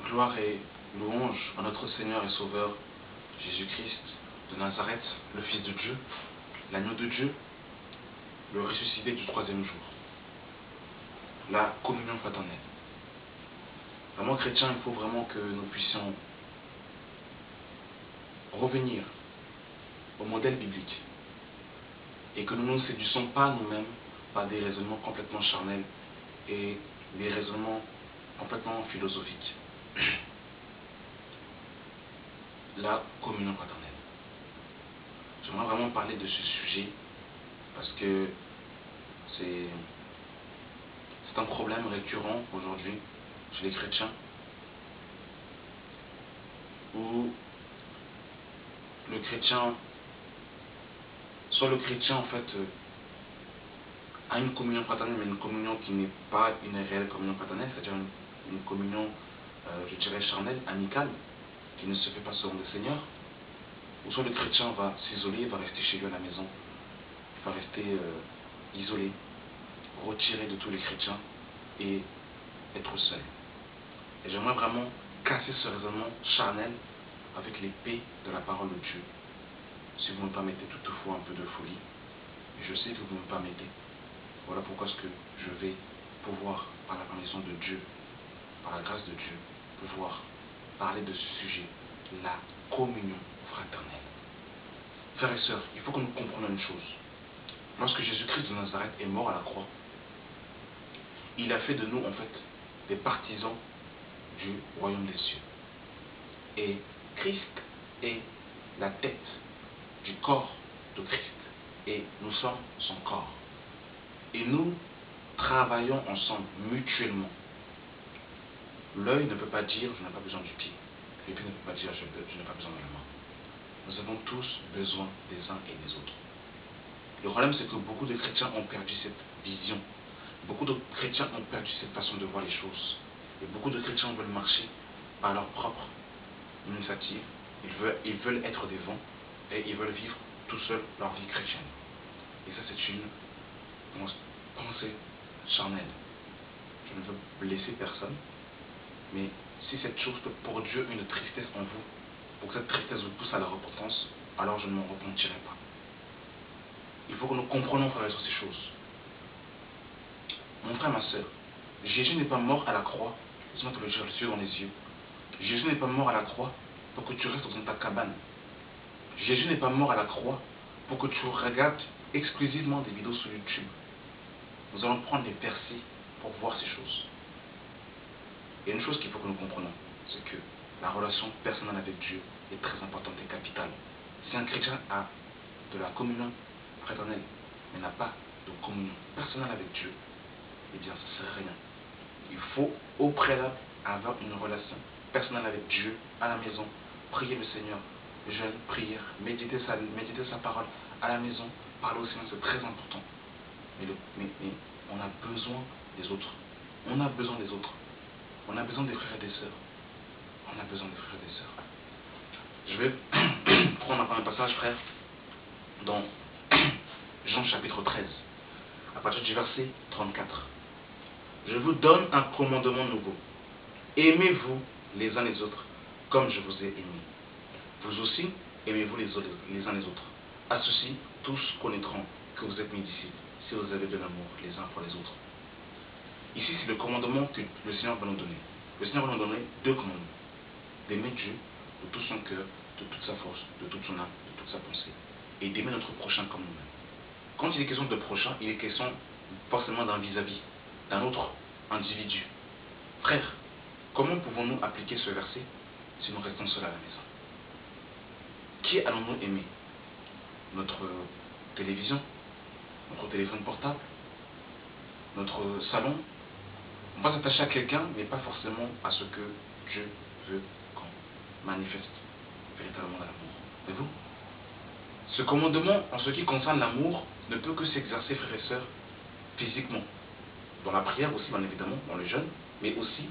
Gloire et louange à notre Seigneur et Sauveur Jésus-Christ de Nazareth, le Fils de Dieu, l'agneau de Dieu, le ressuscité du troisième jour. La communion fraternelle. Vraiment chrétien, il faut vraiment que nous puissions revenir au modèle biblique et que nous ne nous séduisons pas nous-mêmes par des raisonnements complètement charnels et des raisonnements complètement philosophiques. La communion fraternelle. J'aimerais vraiment parler de ce sujet parce que c'est un problème récurrent aujourd'hui chez les chrétiens où le chrétien en fait a une communion fraternelle, mais une communion qui n'est pas une réelle communion fraternelle, c'est-à-dire une communion, je dirais, charnelle, amicale, qui ne se fait pas selon le Seigneur, ou soit le chrétien va s'isoler, va rester chez lui à la maison, va rester isolé, retiré de tous les chrétiens et être seul. Et j'aimerais vraiment casser ce raisonnement charnel avec l'épée de la parole de Dieu. Si vous me permettez toutefois un peu de folie, et je sais que vous me permettez, voilà pourquoi ce que je vais pouvoir, par la permission de Dieu, par la grâce de Dieu, pouvoir parler de ce sujet, la communion fraternelle. Frères et sœurs, il faut que nous comprenions une chose. Lorsque Jésus-Christ de Nazareth est mort à la croix, il a fait de nous en fait des partisans du royaume des cieux. Et Christ est la tête du corps de Christ. Et nous sommes son corps. Et nous travaillons ensemble, mutuellement. L'œil ne peut pas dire je n'ai pas besoin du pied. Le pied ne peut pas dire je n'ai pas besoin de la main. Nous avons tous besoin des uns et des autres. Le problème, c'est que beaucoup de chrétiens ont perdu cette vision. Beaucoup de chrétiens ont perdu cette façon de voir les choses. Et beaucoup de chrétiens veulent marcher par leur propre initiative. Ils veulent être des vents et ils veulent vivre tout seuls leur vie chrétienne. Et ça, c'est une pensée charnelle. Je ne veux blesser personne, mais si cette chose peut pour Dieu une tristesse en vous, pour que cette tristesse vous pousse à la repentance, alors je ne m'en repentirai pas. Il faut que nous comprenions, frères et sœurs, ces choses. Mon frère, ma soeur, Jésus n'est pas mort à la croix, laisse-moi te le dire, les yeux dans les yeux. Jésus n'est pas mort à la croix pour que tu restes dans ta cabane. Jésus n'est pas mort à la croix pour que tu regardes exclusivement des vidéos sur YouTube. Nous allons prendre des versets pour voir ces choses. Il y a une chose qu'il faut que nous comprenions, c'est que la relation personnelle avec Dieu est très importante et capitale. Si un chrétien a de la communion fraternelle, mais n'a pas de communion personnelle avec Dieu, eh bien, ça ne sert à rien. Il faut, au préalable, avoir une relation personnelle avec Dieu à la maison, prier le Seigneur, jeûne, prière, méditer sa parole à la maison, parler au Seigneur, c'est très important. Mais on a besoin des autres. On a besoin des autres. On a besoin des frères et des sœurs. On a besoin des frères et des sœurs. Je vais prendre un passage, frère, dans Jean chapitre 13, à partir du verset 34. Je vous donne un commandement nouveau. Aimez-vous les uns les autres comme je vous ai aimé. Vous aussi, aimez-vous les uns les autres. À ceci, tous connaîtront que vous êtes mes disciples, si vous avez de l'amour les uns pour les autres. Ici, c'est le commandement que le Seigneur va nous donner. Le Seigneur va nous donner deux commandements. D'aimer Dieu de tout son cœur, de toute sa force, de toute son âme, de toute sa pensée. Et d'aimer notre prochain comme nous-mêmes. Quand il est question de prochain, il est question forcément d'un vis-à-vis, d'un autre individu. Frère, comment pouvons-nous appliquer ce verset si nous restons seuls à la maison? Qui allons-nous aimer? Notre télévision? Notre téléphone portable? Notre salon? On va s'attacher à quelqu'un, mais pas forcément à ce que Dieu veut qu'on manifeste véritablement l'amour. Voyez-vous? Ce commandement, en ce qui concerne l'amour, ne peut que s'exercer, frères et sœurs, physiquement. Dans la prière aussi, bien évidemment, dans le jeûne, mais aussi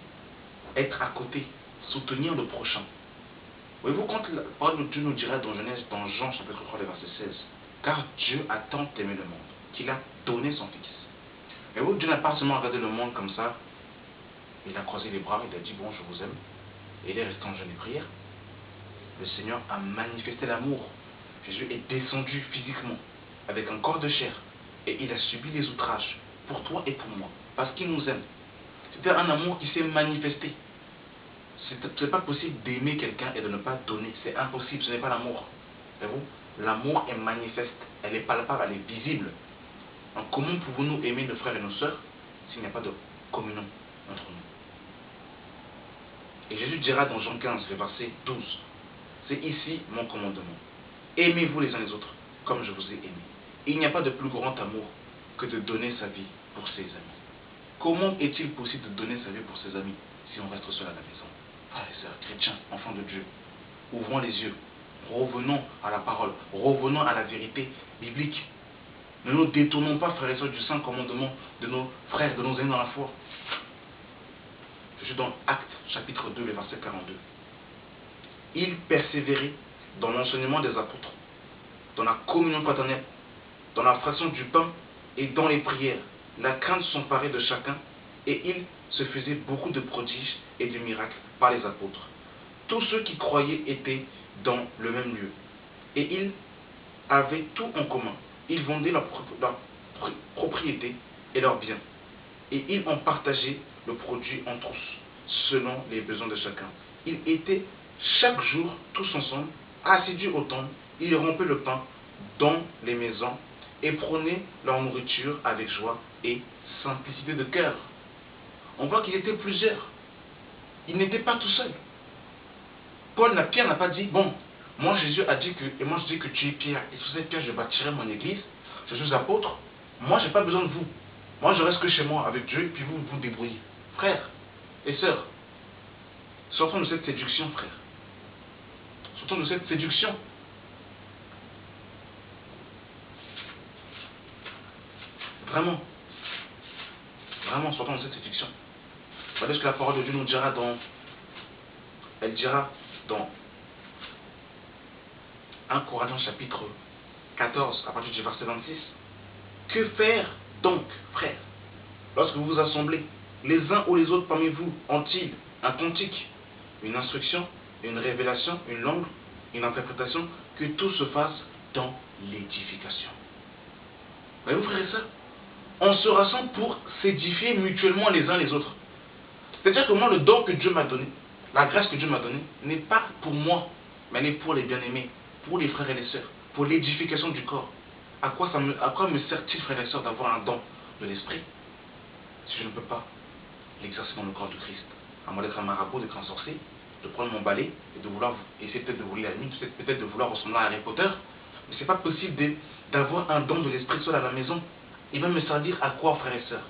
être à côté, soutenir le prochain. Voyez-vous, quand la parole de Dieu nous dira dans Genèse, dans Jean chapitre 3, verset 16, car Dieu a tant aimé le monde, qu'il a donné son Fils. Voyez-vous, Dieu n'a pas seulement regardé le monde comme ça, il a croisé les bras, il a dit, bon, je vous aime, et il est resté en jeûne et prière, le Seigneur a manifesté l'amour. Jésus est descendu physiquement, avec un corps de chair, et il a subi les outrages, pour toi et pour moi, parce qu'il nous aime. C'était un amour qui s'est manifesté. Ce n'est pas possible d'aimer quelqu'un et de ne pas donner. C'est impossible, ce n'est pas l'amour. Voyez-vous, l'amour est manifeste, elle est palpable, elle est visible. Donc, comment pouvons-nous aimer nos frères et nos sœurs s'il n'y a pas de communion entre nous? Et Jésus dira dans Jean 15, le verset 12, c'est ici mon commandement. Aimez-vous les uns les autres comme je vous ai aimé. Il n'y a pas de plus grand amour que de donner sa vie pour ses amis. Comment est-il possible de donner sa vie pour ses amis si on reste seul à la maison? Frères et sœurs, chrétiens, enfants de Dieu, ouvrons les yeux, revenons à la parole, revenons à la vérité biblique. Ne nous détournons pas, frères et sœurs, du saint commandement de nos frères, de nos amis dans la foi. Je suis dans Actes, chapitre 2, le verset 42. Ils persévéraient dans l'enseignement des apôtres, dans la communion fraternelle, dans la fraction du pain et dans les prières. La crainte s'emparait de chacun et il se faisait beaucoup de prodiges et de miracles par les apôtres. Tous ceux qui croyaient étaient dans le même lieu et ils avaient tout en commun. Ils vendaient leurs propriétés et leurs biens et ils en partageaient le produit en tous, selon les besoins de chacun. Ils étaient chaque jour tous ensemble, assidus au temple, ils rompaient le pain dans les maisons et prenaient leur nourriture avec joie et simplicité de cœur. On voit qu'ils étaient plusieurs. Ils n'étaient pas tout seuls. Pierre n'a pas dit, bon, moi Jésus a dit que, et moi je dis que tu es Pierre, et sur cette pierre je bâtirai mon église, je suis apôtre, moi j'ai pas besoin de vous. Moi je reste que chez moi avec Dieu, et puis vous vous débrouillez. Frères et sœurs, sortons de cette séduction, frères. Sortons de cette séduction. Vraiment. Vraiment, sortons de cette séduction. Voilà ce que la parole de Dieu nous dira dans... Elle dira dans 1 Corinthiens chapitre 14, à partir du verset 26. Que faire donc, frères, lorsque vous vous assemblez, les uns ou les autres parmi vous ont-ils un cantique, une instruction, une révélation, une langue, une interprétation, que tout se fasse dans l'édification. Voyez-vous, frères et sœurs, on se rassemble pour s'édifier mutuellement les uns les autres. C'est-à-dire que moi, le don que Dieu m'a donné, la grâce que Dieu m'a donnée, n'est pas pour moi, mais elle est pour les bien-aimés, pour les frères et les sœurs, pour l'édification du corps. À quoi me sert-il, frères et sœurs, d'avoir un don de l'esprit si je ne peux pas l'exercer dans le corps de Christ? À moi d'être un marabout, d'être un sorcier, de prendre mon balai et de vouloir essayer peut-être de voler la nuit, peut-être de vouloir ressembler à Harry Potter, mais c'est pas possible d'avoir un don de l'esprit seul à la maison. Il va me servir à quoi, frères et sœurs?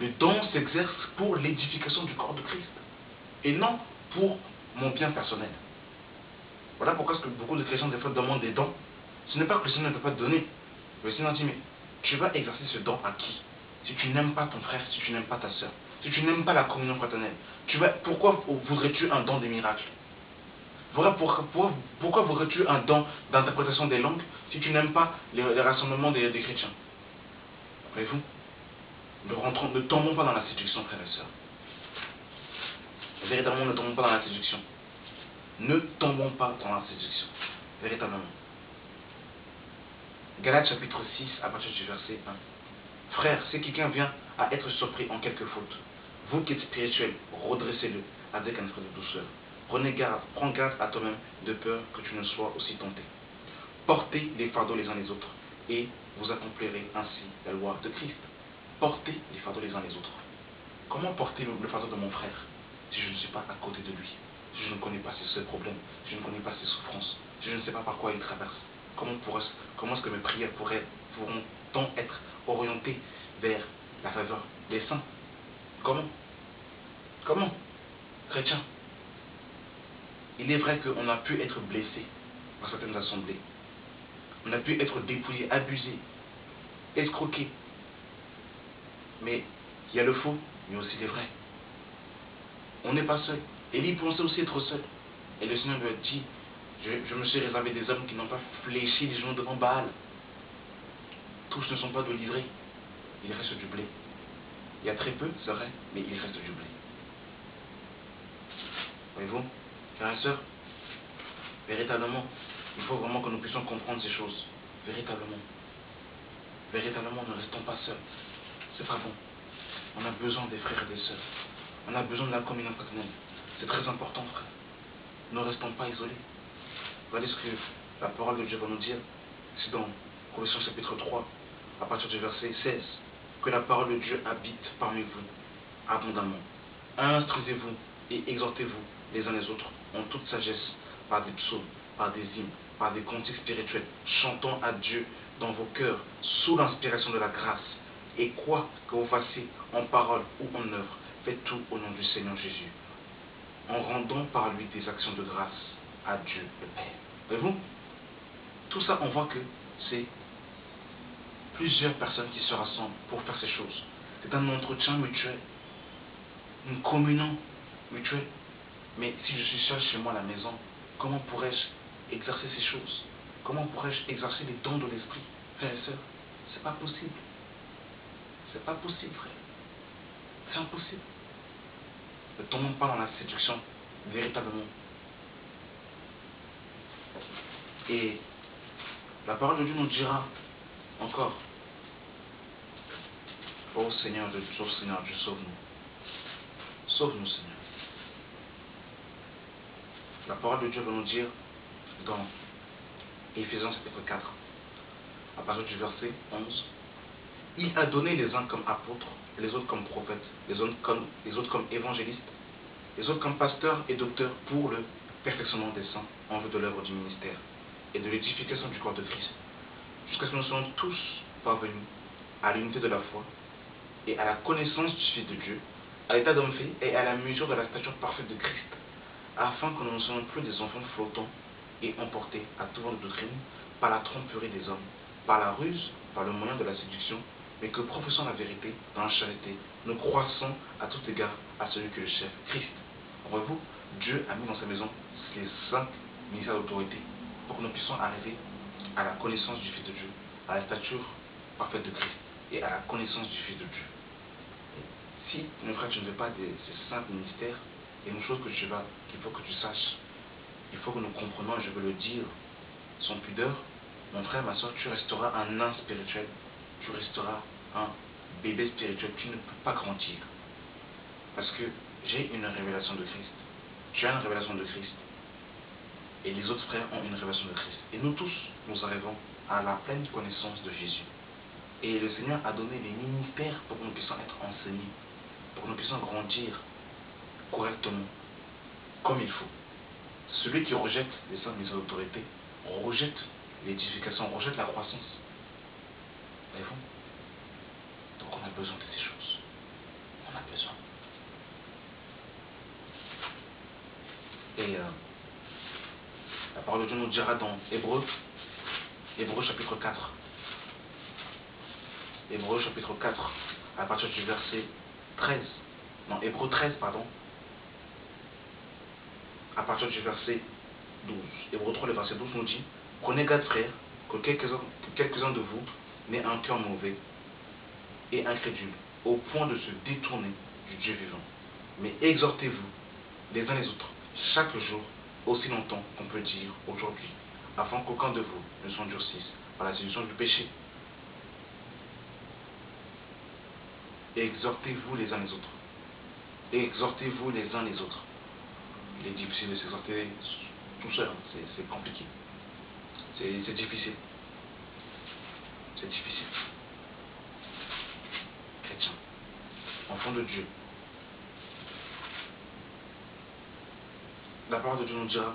Le don s'exerce pour l'édification du corps de Christ et non pour mon bien personnel. Voilà pourquoi beaucoup de chrétiens des fois demandent des dons. Ce n'est pas que le Seigneur ne peut pas te donner. Le Seigneur dit, mais tu vas exercer ce don à qui? Si tu n'aimes pas ton frère, si tu n'aimes pas ta soeur, si tu n'aimes pas la communion fraternelle, pourquoi voudrais-tu un don des miracles? Voilà pourquoi voudrais-tu un don d'interprétation des langues si tu n'aimes pas les rassemblements des chrétiens? Voyez-vous, ne tombons pas dans la séduction, frères et sœurs. Véritablement, ne tombons pas dans la séduction. Ne tombons pas dans la séduction. Véritablement. Galates chapitre 6, à partir du verset 1. Frères, si quelqu'un vient à être surpris en quelque faute, vous qui êtes spirituels, redressez-le avec un esprit de douceur. Prends garde à toi-même de peur que tu ne sois aussi tenté. Portez les fardeaux les uns les autres et vous accomplirez ainsi la loi de Christ. Portez les fardeaux les uns les autres. Comment porter le fardeau de mon frère si je ne suis pas à côté de lui, si je ne connais pas ses problèmes, si je ne connais pas ses souffrances, si je ne sais pas par quoi il traverse? Comment est-ce que mes prières pourront-elles être orientées vers la faveur des saints? Comment, chrétien? Il est vrai qu'on a pu être blessé dans certaines assemblées. On a pu être dépouillé, abusé, escroqué. Mais il y a le faux, mais aussi les vrais. On n'est pas seul. Élie pensait aussi être seul. Et le Seigneur lui a dit, je me suis réservé des hommes qui n'ont pas fléchi les genoux devant Baal. Tous ne sont pas de livrés. Il reste du blé. Il y a très peu, c'est vrai, mais il reste du blé. Voyez-vous, frères et sœurs, véritablement, il faut vraiment que nous puissions comprendre ces choses. Véritablement. Véritablement, ne restons pas seuls. C'est pas bon. On a besoin des frères et des sœurs. On a besoin de la communion fraternelle. C'est très important, frère. Ne restons pas isolés. Regardez ce que la parole de Dieu va nous dire. C'est dans Colossiens chapitre 3, à partir du verset 16, que la parole de Dieu habite parmi vous abondamment. Instruisez-vous et exhortez-vous les uns les autres en toute sagesse, par des psaumes, par des hymnes, par des cantiques spirituels, chantant à Dieu dans vos cœurs, sous l'inspiration de la grâce. Et quoi que vous fassiez en parole ou en œuvre, faites tout au nom du Seigneur Jésus, en rendant par lui des actions de grâce à Dieu le Père. Voyez-vous, tout ça, on voit que c'est plusieurs personnes qui se rassemblent pour faire ces choses. C'est un entretien mutuel, une communion mutuelle. Mais si je suis seul chez moi à la maison, comment pourrais-je exercer ces choses? Comment pourrais-je exercer les dons de l'esprit, frères et sœurs? C'est pas possible. C'est pas possible, frère. C'est impossible. Ne tombons pas dans la séduction, véritablement. Et la parole de Dieu nous dira encore: ô Seigneur Dieu, sauve-nous. Sauve-nous, Seigneur. La parole de Dieu va nous dire dans Éphésiens chapitre 4, à partir du verset 11, il a donné les uns comme apôtres, les autres comme prophètes, les autres comme évangélistes, les autres comme pasteurs et docteurs pour le perfectionnement des saints en vue de l'œuvre du ministère et de l'édification du corps de Christ, jusqu'à ce que nous soyons tous parvenus à l'unité de la foi et à la connaissance du Fils de Dieu, à l'état d'homme fait et à la mesure de la stature parfaite de Christ, afin que nous ne soyons plus des enfants flottants et emportés à tout vent de doctrine par la tromperie des hommes, par la ruse, par le moyen de la séduction, mais que professant la vérité dans la charité, nous croissons à tout égard à celui que le chef, Christ. Voyez-vous, Dieu a mis dans sa maison les 5 ministères d'autorité pour que nous puissions arriver à la connaissance du Fils de Dieu, à la stature parfaite de Christ et à la connaissance du Fils de Dieu. Et si, mon frère, tu ne veux pas de ces 5 ministères, il y a une chose qu'il faut que tu saches. Il faut que nous comprenions, et je veux le dire sans pudeur, mon frère, ma soeur, tu resteras un nain spirituel, tu resteras un bébé spirituel, tu ne peux pas grandir. Parce que j'ai une révélation de Christ, tu as une révélation de Christ, et les autres frères ont une révélation de Christ. Et nous tous, nous arrivons à la pleine connaissance de Jésus. Et le Seigneur a donné les ministères pour que nous puissions être enseignés, pour que nous puissions grandir correctement, comme il faut. Celui qui rejette les 5 ministères d'autorité rejette l'édification, rejette la croissance. Voyez-vous? Donc on a besoin de ces choses. On a besoin. Et la parole de Dieu nous dira dans Hébreux chapitre 4. Hébreux chapitre 4, à partir du verset 13. Non, Hébreux 13, pardon. À partir du verset 12. Hébreux 3, le verset 12 nous dit: prenez garde, frères, que quelques-uns de vous n'aient un cœur mauvais et incrédule, au point de se détourner du Dieu vivant. Mais exhortez-vous les uns les autres, chaque jour, aussi longtemps qu'on peut dire aujourd'hui, afin qu'aucun de vous ne s'endurcisse par la séduction du péché. Exhortez-vous les uns les autres. Exhortez-vous les uns les autres. Il est difficile de s'exhorter tout seul, c'est compliqué. C'est difficile. C'est difficile. Chrétien, enfant de Dieu, la parole de Dieu nous dira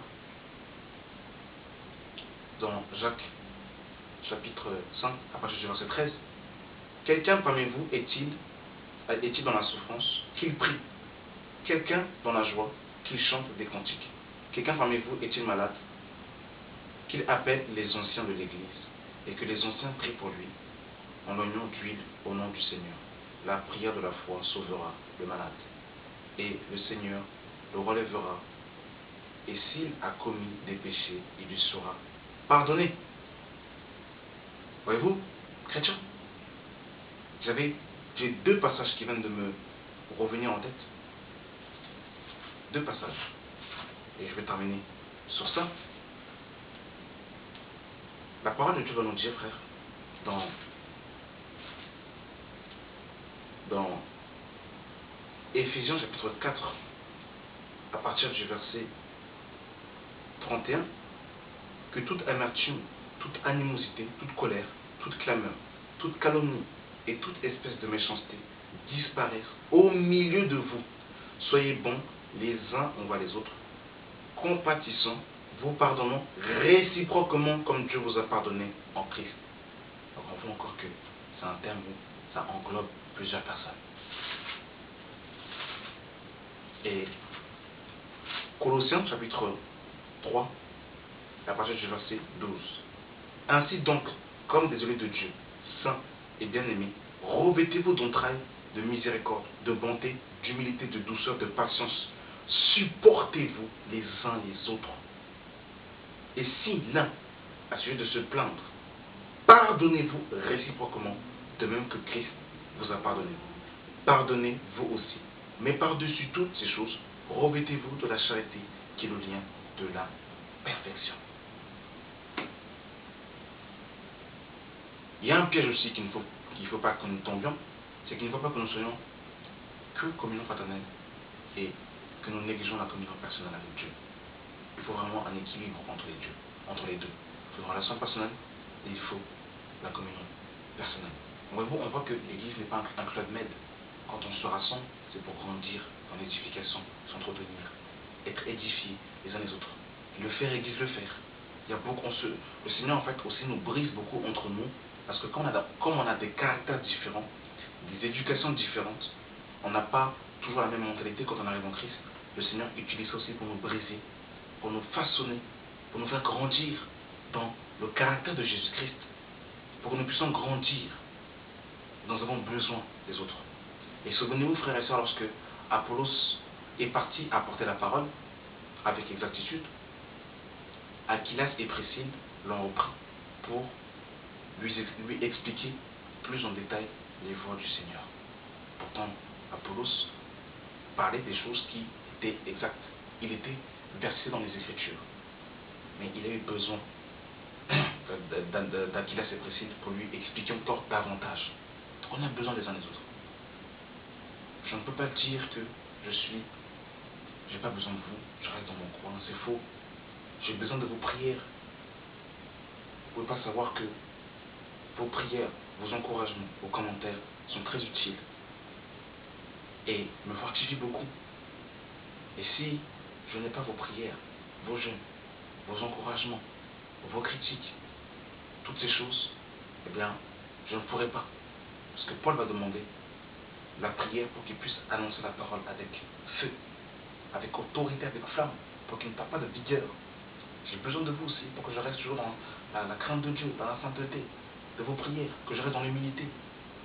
dans Jacques chapitre 5, à partir du verset 13, quelqu'un parmi vous est-il dans la souffrance, qu'il prie? Quelqu'un dans la joie, qu'il chante des cantiques? Quelqu'un parmi vous est-il malade, qu'il appelle les anciens de l'Église, et que les anciens prient pour lui, en l'oignon d'huile au nom du Seigneur? La prière de la foi sauvera le malade, et le Seigneur le relèvera, et s'il a commis des péchés, il lui sera pardonné. Voyez-vous, chrétien, j'ai 2 passages qui viennent de me revenir en tête. 2 passages. Et je vais terminer sur ça. La parole de Dieu va nous dire, frère, dans Éphésiens chapitre 4, à partir du verset 31, que toute amertume, toute animosité, toute colère, toute clameur, toute calomnie et toute espèce de méchanceté disparaissent au milieu de vous. Soyez bons les uns envers les autres, compatissants, vous pardonnant réciproquement comme Dieu vous a pardonné en Christ. Donc on voit encore que c'est un terme où ça englobe plusieurs personnes. Et Colossiens chapitre 3, à partir du verset 12. Ainsi donc, comme des élus de Dieu, saints et bien-aimés, revêtez-vous d'entrailles, de miséricorde, de bonté, d'humilité, de douceur, de patience. Supportez-vous les uns les autres. Et si l'un a sujet de se plaindre, pardonnez-vous réciproquement, de même que Christ vous a pardonné. Pardonnez-vous aussi. Mais par-dessus toutes ces choses, revêtez-vous de la charité qui est le lien de la perfection. Il y a un piège aussi qu'il ne faut pas que nous tombions, c'est qu'il ne faut pas que nous soyons que communion fraternelle et que nous négligeons la communion personnelle avec Dieu. Il faut vraiment un équilibre entre les deux. Il faut une relation personnelle et il faut la communion personnelle. On voit que l'Église n'est pas un club med. Quand on se rassemble, c'est pour grandir dans l'édification, s'entretenir, être édifiés les uns les autres. Le faire aiguise le faire. Le Seigneur en fait aussi nous brise beaucoup entre nous, parce que comme on a des caractères différents, des éducations différentes, on n'a pas toujours la même mentalité quand on arrive en Christ. Le Seigneur utilise aussi pour nous briser, pour nous façonner, pour nous faire grandir dans le caractère de Jésus-Christ, pour que nous puissions grandir. Nous avons besoin des autres. Et souvenez-vous, frères et sœurs, lorsque Apollos est parti apporter la parole avec exactitude, Aquilas et Priscille l'ont repris pour lui expliquer plus en détail les voies du Seigneur. Pourtant, Apollos parlait des choses qui étaient exactes. Il était versé dans les Écritures. Mais il a eu besoin d'Aquilas et Priscille pour lui expliquer encore davantage. On a besoin les uns des autres. Je ne peux pas dire que j'ai pas besoin de vous, je reste dans mon coin, c'est faux. J'ai besoin de vos prières. Vous ne pouvez pas savoir que vos prières, vos encouragements, vos commentaires sont très utiles et me fortifient beaucoup. Et si je n'ai pas vos prières, vos jeûnes, vos encouragements, vos critiques, toutes ces choses, eh bien, je ne pourrai pas. Parce que Paul va demander la prière pour qu'il puisse annoncer la parole avec feu, avec autorité, avec flamme, pour qu'il ne perde pas de vigueur. J'ai besoin de vous aussi, pour que je reste toujours dans la crainte de Dieu, dans la sainteté, de vos prières, que je reste dans l'humilité,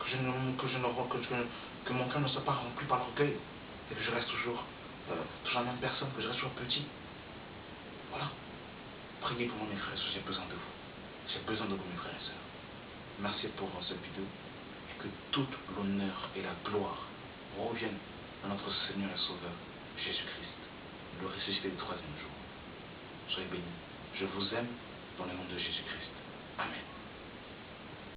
que mon cœur ne soit pas rempli par l'orgueil, et que je reste toujours la même personne, que je reste toujours petit. Voilà. Priez pour moi, mes frères et sœurs, j'ai besoin de vous. J'ai besoin de vous, mes frères et sœurs. Merci pour cette vidéo, et que toute l'honneur et la gloire reviennent à notre Seigneur et Sauveur, Jésus-Christ, le ressuscité du troisième jour. Soyez bénis. Je vous aime dans le nom de Jésus-Christ. Amen.